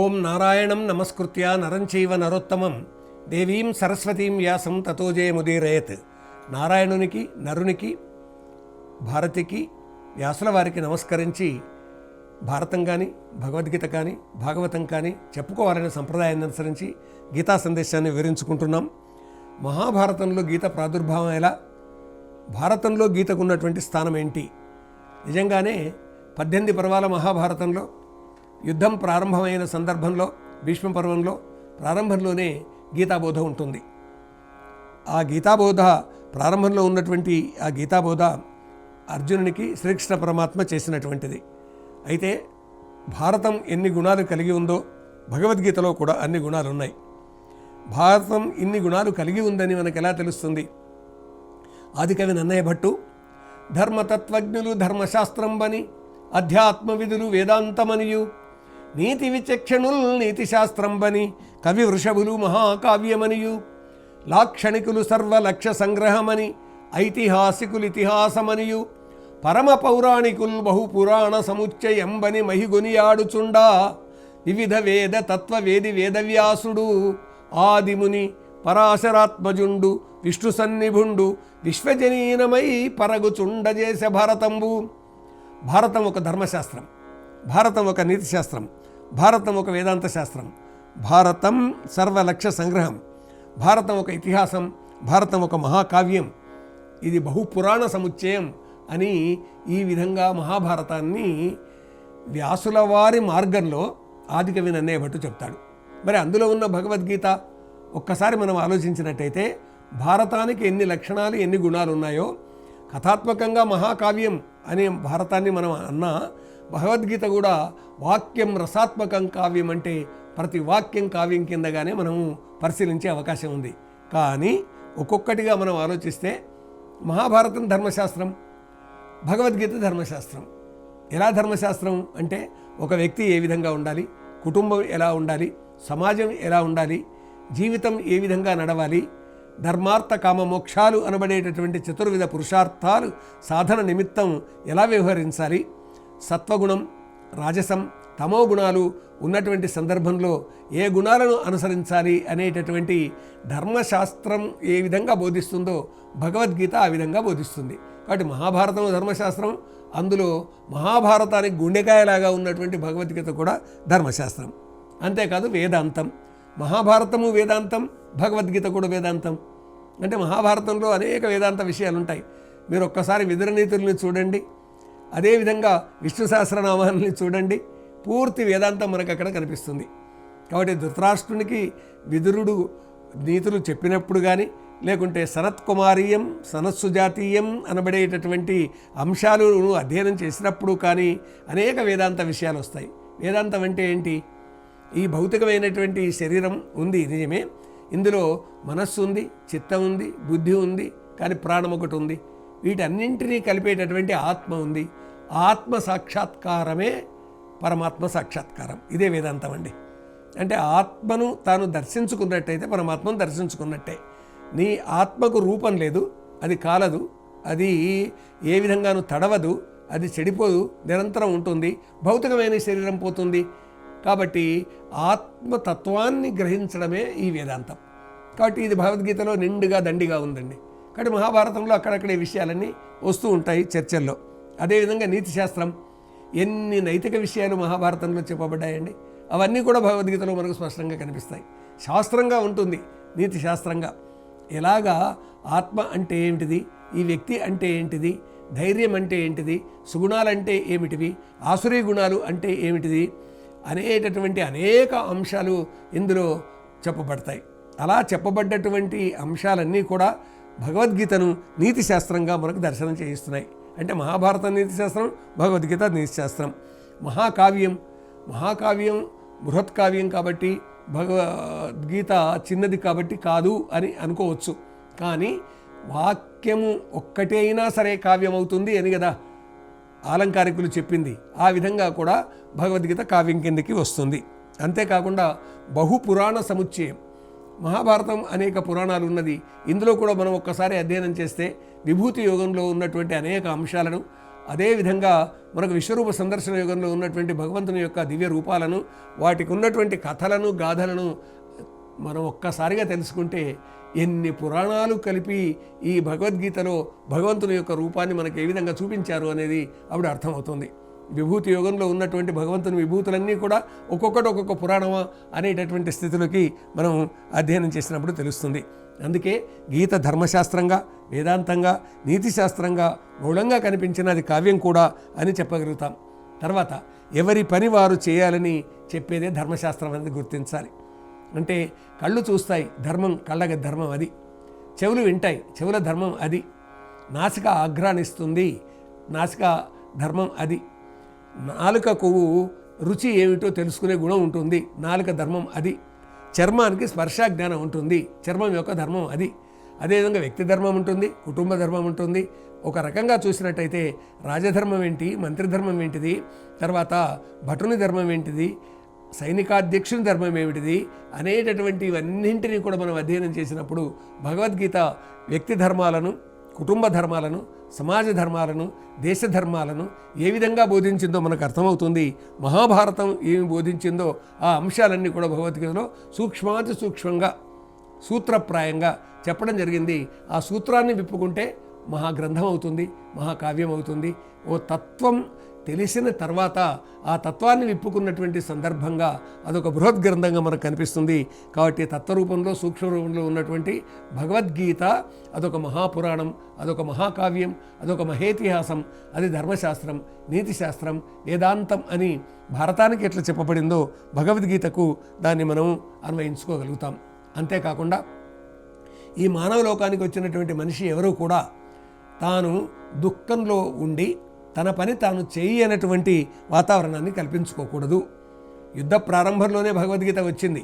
ఓం నారాయణం నమస్కృత్య నరం చైవ నరోత్తమం దేవీం సరస్వతీం వ్యాసం తతో జయముదీరయత్. నారాయణునికి, నరునికి, భారతికి, వ్యాసుల వారికి నమస్కరించి భారతం కానీ, భగవద్గీత కానీ, భాగవతం కానీ చెప్పుకోవాలనే సంప్రదాయాన్ని అనుసరించి గీతా సందేశాన్ని వివరించుకుంటున్నాం. మహాభారతంలో గీత ప్రాదుర్భావం ఎలా, భారతంలో గీతకు ఉన్నటువంటి స్థానం ఏంటి? నిజంగానే 18 పర్వాల మహాభారతంలో యుద్ధం ప్రారంభమైన సందర్భంలో భీష్మ పర్వంలో ప్రారంభంలోనే గీతాబోధ ఉంటుంది. ఆ గీతాబోధ ప్రారంభంలో ఉన్నటువంటి ఆ గీతాబోధ అర్జునునికి శ్రీకృష్ణ పరమాత్మ చేసినటువంటిది. అయితే భారతం ఎన్ని గుణాలు కలిగి ఉందో భగవద్గీతలో కూడా అన్ని గుణాలు ఉన్నాయి. భారతం ఇన్ని గుణాలు కలిగి ఉందని మనకు ఎలా తెలుస్తుంది? ఆదికవి నన్నయ్య భట్టు ధర్మతత్వజ్ఞులు ధర్మశాస్త్రంబని, అధ్యాత్మ విధులు వేదాంతమనియు, నీతి విచక్షణుల్ నీతి శాస్త్రంబని, కవి వృషభులు మహాకావ్యమనియు, లాక్షణికులు సర్వలక్ష్య సంగ్రహమని, ఐతిహాసికులు ఇతిహాసమనియు, పరమ పౌరాణికుల్ బహుపురాణ సముచ్చయంబని మహిగొనియాడుచుండా, వివిధ వేద తత్వవేది వేదవ్యాసుడు, ఆదిముని పరాశరాత్మజుండు విష్ణు సన్నిభుండు, విశ్వజనీనమై పరగుచుండజేస భారతంబు. భారతం ఒక ధర్మశాస్త్రం, భారతం ఒక నీతి శాస్త్రం, భారతం ఒక వేదాంత శాస్త్రం, భారతం సర్వలక్ష్య సంగ్రహం, భారతం ఒక ఇతిహాసం, భారతం ఒక మహాకావ్యం, ఇది బహుపురాణ సముచ్చయం అని ఈ విధంగా మహాభారతాన్ని వ్యాసుల వారి మార్గంలో ఆదికవి నన్నయ్య భట్టు చెప్తాడు. మరి అందులో ఉన్న భగవద్గీత ఒక్కసారి మనం ఆలోచించినట్టయితే భారతానికి ఎన్ని లక్షణాలు, ఎన్ని గుణాలు ఉన్నాయో, కథాత్మకంగా మహాకావ్యం అనే భారతాన్ని మనం అన్నా, భగవద్గీత కూడా వాక్యం రసాత్మకం కావ్యం అంటే ప్రతి వాక్యం కావ్యం కిందగానే మనము పరిశీలించే అవకాశం ఉంది. కానీ ఒక్కొక్కటిగా మనం ఆలోచిస్తే మహాభారతం ధర్మశాస్త్రం, భగవద్గీత ధర్మశాస్త్రం. ఎలా ధర్మశాస్త్రం అంటే ఒక వ్యక్తి ఏ విధంగా ఉండాలి, కుటుంబం ఎలా ఉండాలి, సమాజం ఎలా ఉండాలి, జీవితం ఏ విధంగా నడవాలి, ధర్మార్థ కామ మోక్షాలు అనబడేటటువంటి చతుర్విధ పురుషార్థాలు సాధన నిమిత్తం ఎలా వ్యవహరించాలి, సత్వగుణం, రాజసం, తమో గుణాలు ఉన్నటువంటి సందర్భంలో ఏ గుణాలను అనుసరించాలి అనేటటువంటి ధర్మశాస్త్రం ఏ విధంగా బోధిస్తుందో భగవద్గీత ఆ విధంగా బోధిస్తుంది. కాబట్టి మహాభారతం ధర్మశాస్త్రం, అందులో మహాభారతానికి గుండెకాయలాగా ఉన్నటువంటి భగవద్గీత కూడా ధర్మశాస్త్రం. అంతేకాదు వేదాంతం, మహాభారతము వేదాంతం, భగవద్గీత కూడా వేదాంతం. అంటే మహాభారతంలో అనేక వేదాంత విషయాలు ఉంటాయి. మీరు ఒక్కసారి విదురనీతుల్ని చూడండి, అదేవిధంగా విష్ణు సహస్రనామాలని చూడండి, పూర్తి వేదాంతం మనకు అక్కడ కనిపిస్తుంది. కాబట్టి ధృతరాష్ట్రునికి విదురుడు నీతులు చెప్పినప్పుడు కానీ, లేకుంటే సనత్కుమారీయం సనత్సుజాతీయం అనబడేటటువంటి అంశాలు అధ్యయనం చేసినప్పుడు కానీ అనేక వేదాంత విషయాలు వస్తాయి. వేదాంతం అంటే ఏంటి? ఈ భౌతికమైనటువంటి శరీరం ఉంది, నిజమే. ఇందులో మనస్సు ఉంది, చిత్తం ఉంది, బుద్ధి ఉంది, కానీ ప్రాణం ఒకటి ఉంది. వీటన్నింటినీ కలిపేటటువంటి ఆత్మ ఉంది. ఆత్మ సాక్షాత్కారమే పరమాత్మ సాక్షాత్కారం. ఇదే వేదాంతం అండి. అంటే ఆత్మను తాను దర్శించుకున్నట్టయితే పరమాత్మను దర్శించుకున్నట్టే. నీ ఆత్మకు రూపం లేదు, అది కాలదు, అది ఏ విధంగానూ తడవదు, అది చెడిపోదు, నిరంతరం ఉంటుంది. భౌతికమైన శరీరం పోతుంది. కాబట్టి ఆత్మతత్వాన్ని గ్రహించడమే ఈ వేదాంతం. కాబట్టి ఇది భగవద్గీతలో నిండుగా దండిగా ఉందండి. కాబట్టి మహాభారతంలో అక్కడక్కడ ఈ విషయాలన్నీ వస్తూ ఉంటాయి చర్చల్లో. అదేవిధంగా నీతి శాస్త్రం, ఎన్ని నైతిక విషయాలు మహాభారతంలో చెప్పబడ్డాయండి. అవన్నీ కూడా భగవద్గీతలో మనకు స్పష్టంగా కనిపిస్తాయి. శాస్త్రంగా ఉంటుంది, నీతి శాస్త్రంగా. ఎలాగా ఆత్మ అంటే ఏమిటిది, ఈ వ్యక్తి అంటే ఏంటిది, ధైర్యం అంటే ఏంటిది, సుగుణాలంటే ఏమిటివి, ఆసురీ గుణాలు అంటే ఏమిటిది అనేటటువంటి అనేక అంశాలు ఇందులో చెప్పబడతాయి. అలా చెప్పబడ్డటువంటి అంశాలన్నీ కూడా భగవద్గీతను నీతి శాస్త్రంగా మనకు దర్శనం చేయిస్తున్నాయి. అంటే మహాభారతం నీతి శాస్త్రం, భగవద్గీత నీతి శాస్త్రం. మహాకావ్యం బృహత్కావ్యం కాబట్టి భగవద్గీత చిన్నది కాబట్టి కాదు అని అనుకోవచ్చు. కానీ వాక్యము ఒక్కటే అయినా సరే కావ్యం అవుతుంది అని కదా ఆలంకారికులు చెప్పింది. ఆ విధంగా కూడా భగవద్గీత కావ్యం కిందకి వస్తుంది. అంతేకాకుండా బహుపురాణ సముచ్చయం, మహాభారతం అనేక పురాణాలు ఉన్నది. ఇందులో కూడా మనం ఒక్కసారి అధ్యయనం చేస్తే విభూతి యోగంలో ఉన్నటువంటి అనేక అంశాలను, అదేవిధంగా మనకు విశ్వరూప సందర్శన యుగంలో ఉన్నటువంటి భగవంతుని యొక్క దివ్య రూపాలను, వాటికి ఉన్నటువంటి కథలను, గాథలను మనం ఒక్కసారిగా తెలుసుకుంటే ఎన్ని పురాణాలు కలిపి ఈ భగవద్గీతలో భగవంతుని యొక్క రూపాన్ని మనకు ఏ విధంగా చూపించారు అనేది అప్పుడు అర్థమవుతుంది. విభూతి యోగంలో ఉన్నటువంటి భగవంతుని విభూతులన్నీ కూడా ఒక్కొక్కటి ఒక్కొక్క పురాణమా అనేటటువంటి స్థితిలోకి మనం అధ్యయనం చేసినప్పుడు తెలుస్తుంది. అందుకే గీత ధర్మశాస్త్రంగా, వేదాంతంగా, నీతిశాస్త్రంగా బహుళంగా కనిపించిన అది కావ్యం కూడా అని చెప్పగలుగుతాం. తర్వాత ఎవరి పని వారు చేయాలని చెప్పేదే ధర్మశాస్త్రం అనేది గుర్తించాలి. అంటే కళ్ళు చూస్తాయి, ధర్మం కళ్ళకి ధర్మం అది. చెవులు వింటాయి, చెవుల ధర్మం అది. నాసిక ఆఘ్రానిస్తుంది, నాసిక ధర్మం అది. నాలుకకు రుచి ఏమిటో తెలుసుకునే గుణం ఉంటుంది, నాలుక ధర్మం అది. చర్మానికి స్పర్శ జ్ఞానం ఉంటుంది, చర్మం యొక్క ధర్మం అది. అదేవిధంగా వ్యక్తి ధర్మం ఉంటుంది, కుటుంబ ధర్మం ఉంటుంది. ఒక రకంగా చూసినట్టయితే రాజధర్మం ఏంటి, మంత్రిధర్మం ఏంటిది, తర్వాత భటుని ధర్మం ఏంటిది, సైనికాధ్యక్షుని ధర్మం ఏమిటిది అనేటటువంటి ఇవన్నింటినీ కూడా మనం అధ్యయనం చేసినప్పుడు భగవద్గీత వ్యక్తి ధర్మాలను, కుటుంబ ధర్మాలను, సమాజ ధర్మాలను, దేశ ధర్మాలను ఏ విధంగా బోధించిందో మనకు అర్థమవుతుంది. మహాభారతం ఏమి బోధించిందో ఆ అంశాలన్నీ కూడా భగవద్గీతలో సూక్ష్మాతి సూక్ష్మంగా, సూత్రప్రాయంగా చెప్పడం జరిగింది. ఆ సూత్రాన్ని విప్పుకుంటే మహాగ్రంథం అవుతుంది, మహాకావ్యం అవుతుంది. ఓ తత్వం తెలిసిన తర్వాత ఆ తత్వాన్ని విప్పుకున్నటువంటి సందర్భంగా అదొక బృహత్ గ్రంథంగా మనకు కనిపిస్తుంది. కాబట్టి తత్వరూపంలో, సూక్ష్మ రూపంలో ఉన్నటువంటి భగవద్గీత అదొక మహాపురాణం, అదొక మహాకావ్యం, అదొక మహేతిహాసం. అది ధర్మశాస్త్రం, నీతిశాస్త్రం, వేదాంతం అని భారతానికి ఎట్లా చెప్పబడిందో భగవద్గీతకు దాన్ని మనం అన్వయించుకోగలుగుతాం. అంతేకాకుండా ఈ మానవ లోకానికి వచ్చినటువంటి మనిషి ఎవరూ కూడా తాను దుఃఖంలో ఉండి తన పని తాను చేయనటువంటి వాతావరణాన్ని కల్పించుకోకూడదు. యుద్ధ ప్రారంభంలోనే భగవద్గీత వచ్చింది.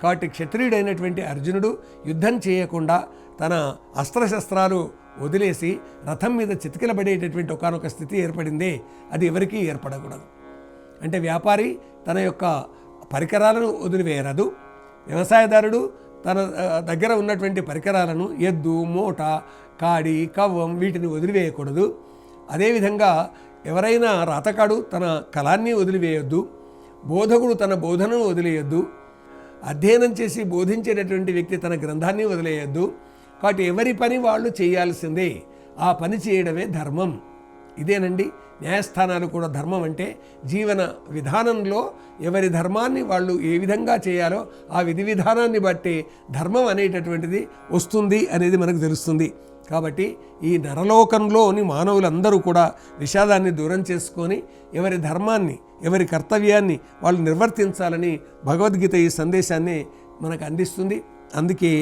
కాబట్టి క్షత్రియుడైనటువంటి అర్జునుడు యుద్ధం చేయకుండా తన అస్త్రశస్త్రాలు వదిలేసి రథం మీద చితికిలబడేటటువంటి ఒకానొక స్థితి ఏర్పడిందే, అది ఎవరికీ ఏర్పడకూడదు. అంటే వ్యాపారి తన యొక్క పరికరాలను వదిలివేయరాదు, వ్యవసాయదారుడు తన దగ్గర ఉన్నటువంటి పరికరాలను, ఎద్దు, మూట, కాడి, కవ్వం వీటిని వదిలివేయకూడదు. అదేవిధంగా ఎవరైనా రాతకాడు తన కళాన్ని వదిలివేయొద్దు, బోధకుడు తన బోధనను వదిలేయొద్దు, అధ్యయనం చేసి బోధించేటటువంటి వ్యక్తి తన గ్రంథాన్ని వదిలేయొద్దు. కాబట్టి ఎవరి పని వాళ్ళు చేయాల్సిందే, ఆ పని చేయడమే ధర్మం. ఇదేనండి న్యాయస్థానాలు కూడా ధర్మం అంటే జీవన విధానంలో ఎవరి ధర్మాన్ని వాళ్ళు ఏ విధంగా చేయాలో ఆ విధి విధానాన్ని బట్టి ధర్మం అనేటటువంటిది వస్తుంది అనేది మనకు తెలుస్తుంది. కాబట్టి ఈ నరలోకంలోని మానవులందరూ కూడా విషాదాన్ని దూరం చేసుకొని ఎవరి ధర్మాన్ని, ఎవరి కర్తవ్యాన్ని వాళ్ళు నిర్వర్తించాలని భగవద్గీత ఈ సందేశాన్ని మనకు అందిస్తుంది. అందుకే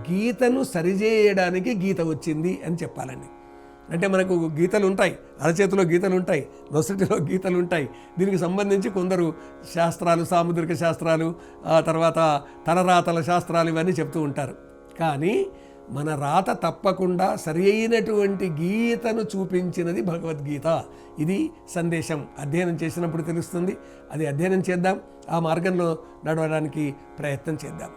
గీతను సరిచేయడానికి గీత వచ్చింది అని చెప్పాలండి. అంటే మనకు గీతలు ఉంటాయి, అరచేతిలో గీతలు ఉంటాయి, నొసటిలో గీతలు ఉంటాయి. దీనికి సంబంధించి కొందరు శాస్త్రాలు, సాముద్రిక శాస్త్రాలు, తర్వాత తలరాతల శాస్త్రాలు ఇవన్నీ చెప్తూ ఉంటారు. కానీ మన రాత తప్పకుండా సరి అయినటువంటి గీతను చూపించినది భగవద్గీత. ఇది సందేశం అధ్యయనం చేసినప్పుడు తెలుస్తుంది. అది అధ్యయనం చేద్దాం, ఆ మార్గంలో నడవడానికి ప్రయత్నం చేద్దాం.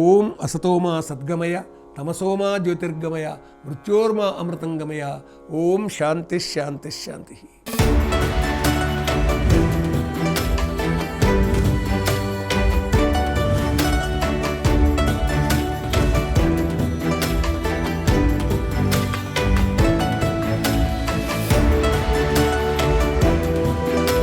ఓం అసతోమా సద్గమయ, తమసోమా జ్యోతిర్గమయ, మృత్యోర్మా అమృతంగమయ. ఓం శాంతి శాంతి శాంతి.